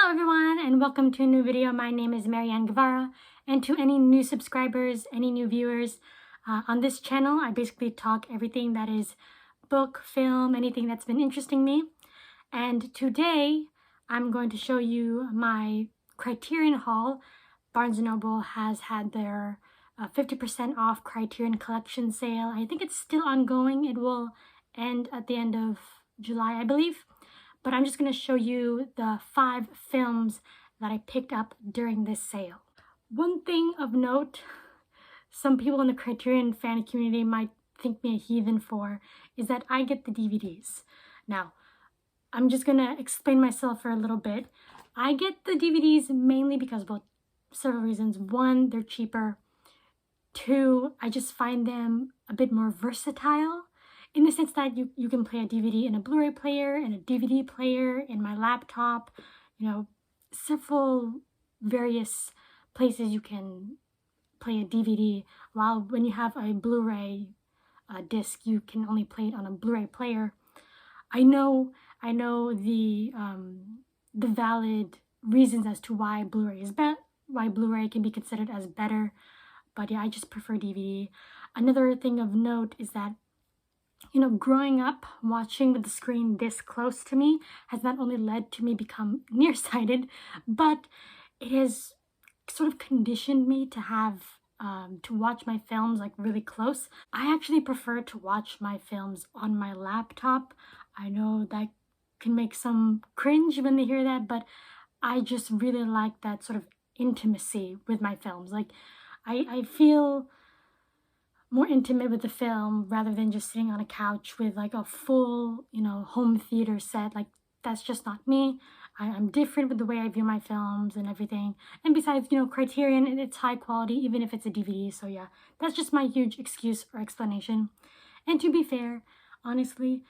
Hello everyone and welcome to a new video. My name is Marianne Guevara, and to any new subscribers, any new viewers, on this channel I basically talk everything that is book, film, anything that's been interesting me. And today I'm going to show you my Criterion haul. Barnes & Noble has had their 50% off Criterion collection sale. I think it's still ongoing. It will end at the end of July, I believe. But I'm just going to show you the 5 films that I picked up during this sale. One thing of note, some people in the Criterion fan community might think me a heathen for, is that I get the DVDs. Now, I'm just going to explain myself for a little bit. I get the DVDs mainly because of several reasons. One, they're cheaper. Two, I just find them a bit more versatile, in the sense that you can play a DVD in a Blu-ray player and a DVD player in my laptop, several various places you can play a DVD, while when you have a Blu-ray disc, you can only play it on a Blu-ray player. I know the valid reasons as to why Blu-ray is why Blu-ray can be considered as better, but yeah, I just prefer DVD. Another thing of note is that growing up watching with the screen this close to me has not only led to me become nearsighted, but it has sort of conditioned me to have to watch my films like really close. I actually prefer to watch my films on my laptop. I know that can make some cringe when they hear that, but I just really like that sort of intimacy with my films. Like I feel more intimate with the film rather than just sitting on a couch with like a full, home theater set. Like, that's just not me. I'm different with the way I view my films and everything. And besides, Criterion, and it's high quality, even if it's a DVD. So yeah, that's just my huge excuse or explanation. And to be fair, honestly,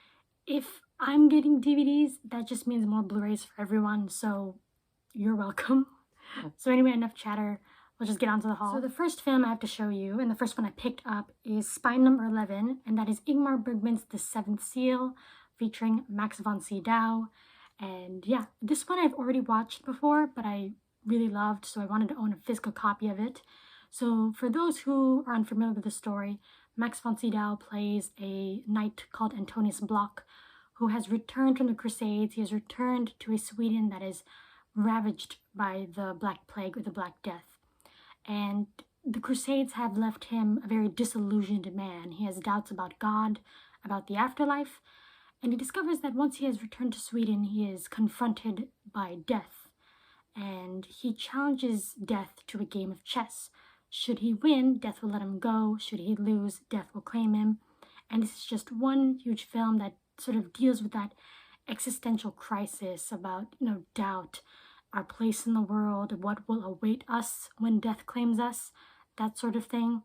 if I'm getting DVDs, that just means more Blu-rays for everyone. So you're welcome. So anyway, enough chatter. We'll just get on to the haul. So the first film I have to show you, and the first one I picked up, is Spine Number 11, and that is Ingmar Bergman's The Seventh Seal, featuring Max von Sydow. And yeah, this one I've already watched before, but I really loved, so I wanted to own a physical copy of it. So for those who are unfamiliar with the story, Max von Sydow plays a knight called Antonius Block, who has returned from the Crusades. He has returned to a Sweden that is ravaged by the Black Plague, or the Black Death. And the Crusades have left him a very disillusioned man. He has doubts about God, about the afterlife, and he discovers that once he has returned to Sweden, he is confronted by death. And he challenges death to a game of chess. Should he win, death will let him go. Should he lose, death will claim him. And this is just one huge film that sort of deals with that existential crisis about, doubt, our place in the world, what will await us when death claims us, that sort of thing.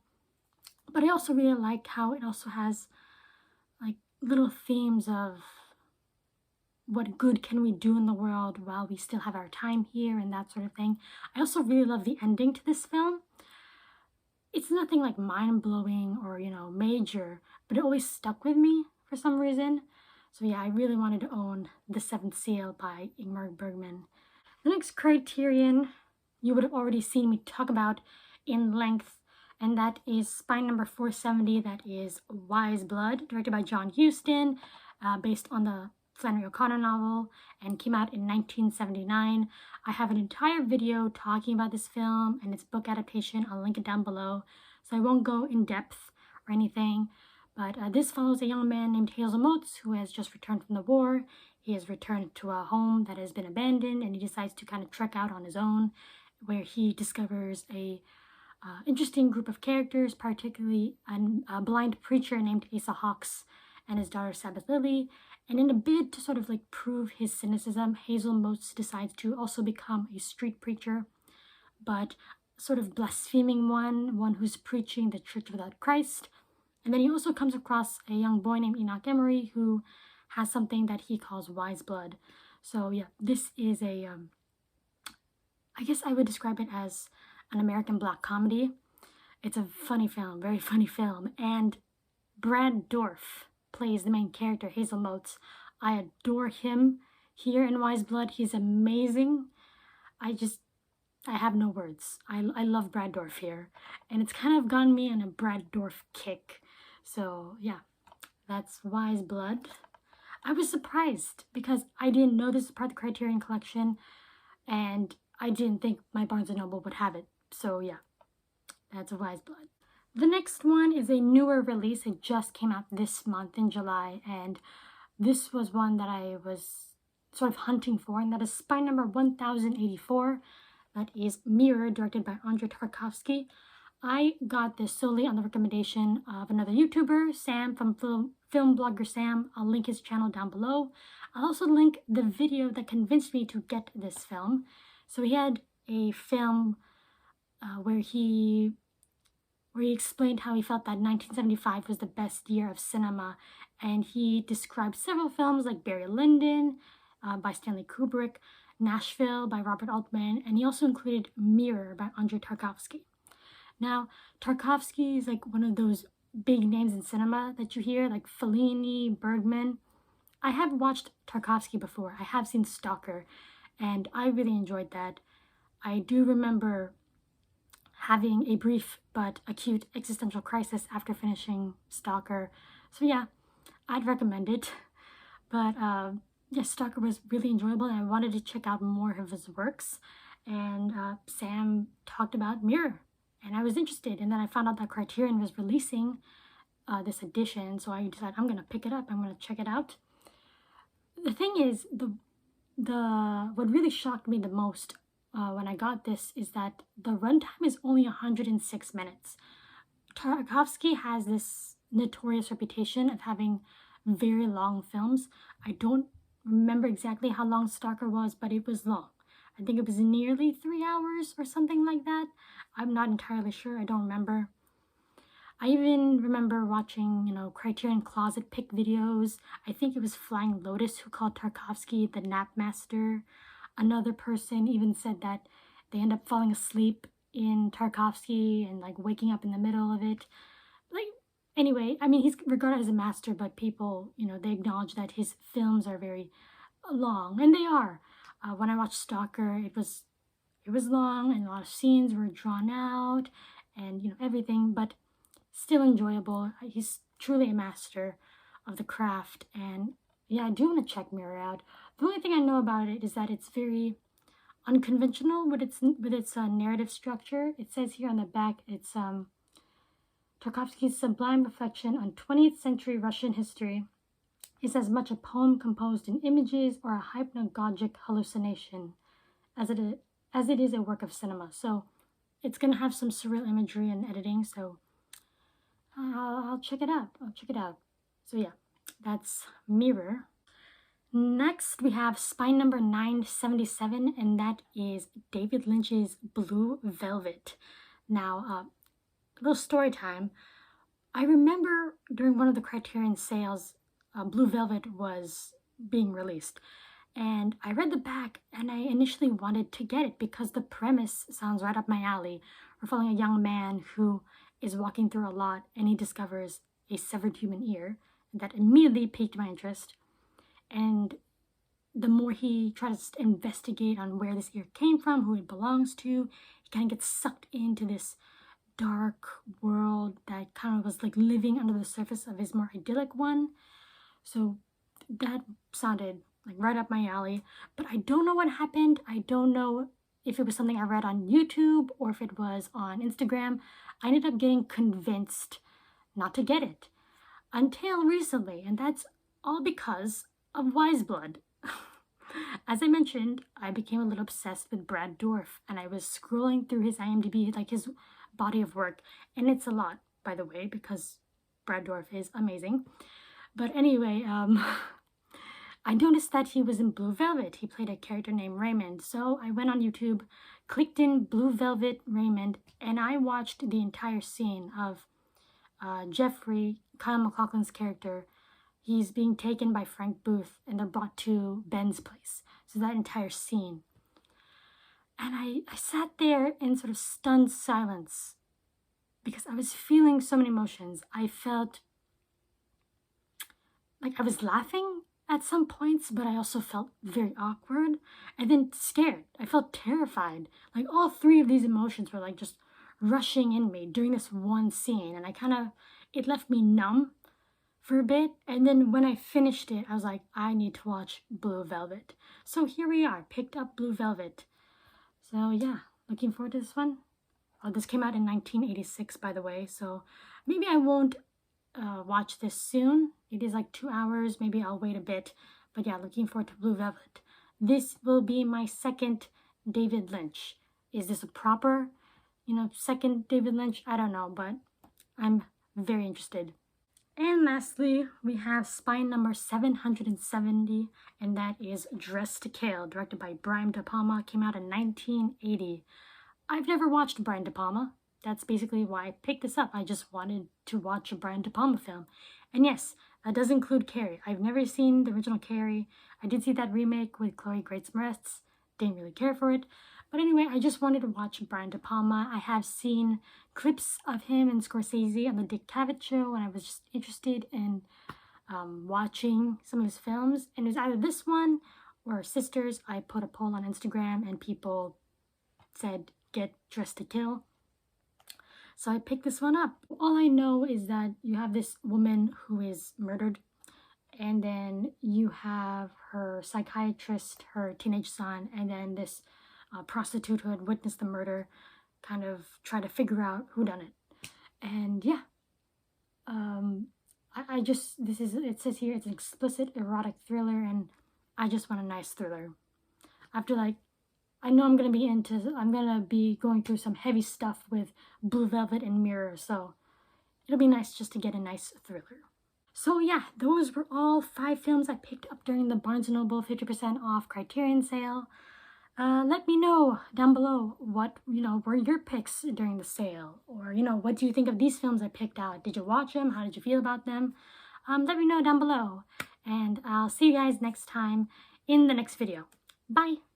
But I also really like how it also has like little themes of what good can we do in the world while we still have our time here, and that sort of thing. I also really love the ending to this film. It's nothing like mind-blowing or, major, but it always stuck with me for some reason. So yeah, I really wanted to own The Seventh Seal by Ingmar Bergman. The next Criterion you would have already seen me talk about in length, and that is Spine Number 470. That is Wise Blood, directed by John Huston, based on the Flannery O'Connor novel, and came out in 1979. I have an entire video talking about this film and its book adaptation. I'll link it down below, so I won't go in depth or anything. But this follows a young man named Hazel Motes who has just returned from the war. He has returned to a home that has been abandoned, and he decides to kind of trek out on his own, where he discovers a interesting group of characters, particularly a blind preacher named Asa Hawks and his daughter Sabbath Lily. And in a bid to sort of like prove his cynicism, Hazel Motes decides to also become a street preacher, but sort of blaspheming one who's preaching the church without Christ. And then he also comes across a young boy named Enoch Emery who has something that he calls Wise Blood. So yeah, this is a, I guess I would describe it as an American black comedy. It's a funny film, very funny film. And Brad Dourif plays the main character, Hazel Motes. I adore him here in Wise Blood. He's amazing. I have no words. I love Brad Dourif here, and it's kind of gotten me on a Brad Dourif kick. So yeah, that's Wise Blood. I was surprised because I didn't know this was part of the Criterion collection, and I didn't think my Barnes & Noble would have it. So yeah, that's Wise Blood. The next one is a newer release. It just came out this month in July, and this was one that I was sort of hunting for, and that is Spy Number 1084. That is Mirror, directed by Andrei Tarkovsky. I got this solely on the recommendation of another YouTuber, Sam from Film Blogger Sam. I'll link his channel down below. I'll also link the video that convinced me to get this film. So he had a film where he explained how he felt that 1975 was the best year of cinema, and he described several films like Barry Lyndon by Stanley Kubrick, Nashville by Robert Altman, and he also included Mirror by Andrei Tarkovsky. Now, Tarkovsky is like one of those big names in cinema that you hear, like Fellini, Bergman. I have watched Tarkovsky before. I have seen Stalker, and I really enjoyed that. I do remember having a brief but acute existential crisis after finishing Stalker. So yeah, I'd recommend it. But yeah, Stalker was really enjoyable, and I wanted to check out more of his works. And Sam talked about Mirror, and I was interested. And then I found out that Criterion was releasing this edition, so I decided I'm gonna pick it up. I'm gonna check it out. The thing is, what really shocked me the most when I got this is that the runtime is only 106 minutes. Tarkovsky has this notorious reputation of having very long films. I don't remember exactly how long Stalker was, but it was long. I think it was nearly 3 hours or something like that. I'm not entirely sure. I don't remember. I even remember watching, Criterion Closet Pick videos. I think it was Flying Lotus who called Tarkovsky the nap master. Another person even said that they end up falling asleep in Tarkovsky and like waking up in the middle of it. Anyway, I mean, he's regarded as a master, but people, they acknowledge that his films are very long, and they are. When I watched Stalker, it was long, and a lot of scenes were drawn out, and everything, but still enjoyable. He's truly a master of the craft, and yeah, I do want to check Mirror out. The only thing I know about it is that it's very unconventional with its narrative structure. It says here on the back, it's Tarkovsky's sublime reflection on 20th century Russian history is as much a poem composed in images or a hypnagogic hallucination as it is a work of cinema. So it's going to have some surreal imagery and editing, so I'll check it out. So yeah, that's Mirror. Next, we have Spy Number 977, and that is David Lynch's Blue Velvet. Now, a little story time. I remember during one of the Criterion sales, Blue Velvet was being released, and I read the back, and I initially wanted to get it because the premise sounds right up my alley. We're following a young man who is walking through a lot, and he discovers a severed human ear. That immediately piqued my interest, and the more he tries to investigate on where this ear came from, who it belongs to, he kind of gets sucked into this dark world that kind of was like living under the surface of his more idyllic one. So that sounded like right up my alley, but I don't know what happened. I don't know if it was something I read on YouTube or if it was on Instagram. I ended up getting convinced not to get it until recently, and that's all because of Wise Blood. As I mentioned, I became a little obsessed with Brad Dourif, and I was scrolling through his IMDb, like his body of work, and it's a lot, by the way, because Brad Dourif is amazing. But anyway, I noticed that he was in Blue Velvet. He played a character named Raymond, so I went on YouTube, clicked in Blue Velvet Raymond, and I watched the entire scene of Jeffrey, Kyle MacLachlan's character. He's being taken by Frank Booth, and they're brought to Ben's place. So that entire scene. And I sat there in sort of stunned silence because I was feeling so many emotions. I felt like I was laughing at some points, but I also felt very awkward and then scared. I felt terrified. Like all three of these emotions were like just rushing in me during this one scene, and it left me numb for a bit. And then when I finished it, I was like, I need to watch Blue Velvet. So here we are, picked up Blue Velvet. So yeah, looking forward to this one. This came out in 1986, by the way, so maybe I won't watch this soon. It is like 2 hours. Maybe I'll wait a bit. But yeah, looking forward to Blue Velvet. This will be my second David Lynch. Is this a proper, second David Lynch? I don't know, but I'm very interested. And lastly, we have Spine number 770, and that is Dressed to Kill, directed by Brian De Palma. Came out in 1980. I've never watched Brian De Palma. That's basically why I picked this up. I just wanted to watch a Brian De Palma film. And yes, that does include Carrie. I've never seen the original Carrie. I did see that remake with Chloe Grace Moretz. Didn't really care for it. But anyway, I just wanted to watch Brian De Palma. I have seen clips of him and Scorsese on the Dick Cavett show, and I was just interested in watching some of his films. And it was either this one or Sisters. I put a poll on Instagram, and people said, get Dressed to Kill. So I picked this one up. All I know is that you have this woman who is murdered, and then you have her psychiatrist, her teenage son, and then this prostitute who had witnessed the murder kind of try to figure out who done it. And yeah, it says here it's an explicit erotic thriller, and I just want a nice thriller. After I know I'm going to be going through some heavy stuff with Blue Velvet and Mirror, so it'll be nice just to get a nice thriller. So yeah, those were all 5 films I picked up during the Barnes & Noble 50% off Criterion sale. Let me know down below what, were your picks during the sale, or, what do you think of these films I picked out? Did you watch them? How did you feel about them? Let me know down below, and I'll see you guys next time in the next video. Bye!